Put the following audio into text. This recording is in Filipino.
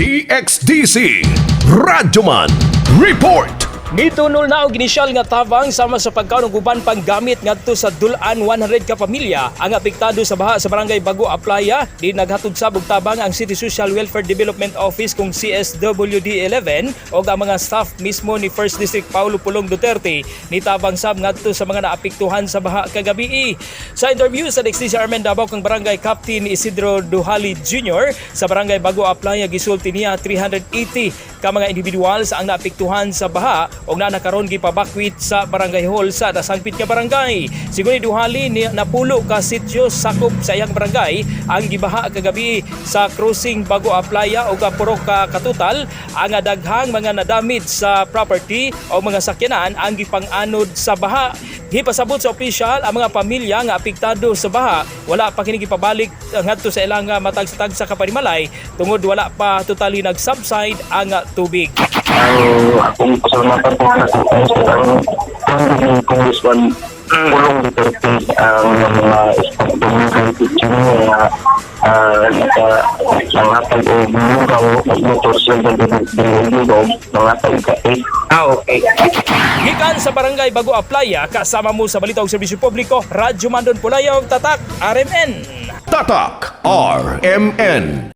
DXDC Radyoman Report. Gitunol na og inisyal nga tabang sama sa pagkaon og uban pang gamit ngadto sa dulan 100 ka pamilya ang apektado sa baha sa barangay Bago a Playa. Di naghatod sab og tabang ang City Social Welfare Development Office kung CSWD 11 og ang mga staff mismo ni First District Paulo Pulong Duterte ni tabang sab ngadto sa mga naapektuhan sa baha kagabi. Sa interview sa DXDC Armen Davao kang barangay Captain Isidro Duhali Jr. sa barangay Bago a Playa gisulti niya 380 ka mga individuals ang naapektuhan sa baha og nakaron gipabakwit sa barangay hall sa nasangpit nga barangay. Sigun ni Duhali ni napulo ka sityo sakop sa iyang barangay ang gibaha kagabi sa crossing Bago a Playa og puro ka katutal ang daghang mga nadamit sa property o mga sakyanan ang gipang-anod sa baha. Gipasabot sa opisyal ang mga pamilya nga apektado sa baha wala pa kini gipabalik ngadto sa ilang matag-tag sa kapanimalay tungod wala pa totally nag-subside ang tubig. Akong pasalamatan po sa ang Congressman Pulong Duterte ang mga pamilya na nangatag o bulugaw motor sila bulugaw nangatag ka okay. Gikan sa barangay Bago a Playa kasama mo sa balita og serbisyo publiko Radyo Mandon Pulayaw Tatak RMN. Tatak RMN.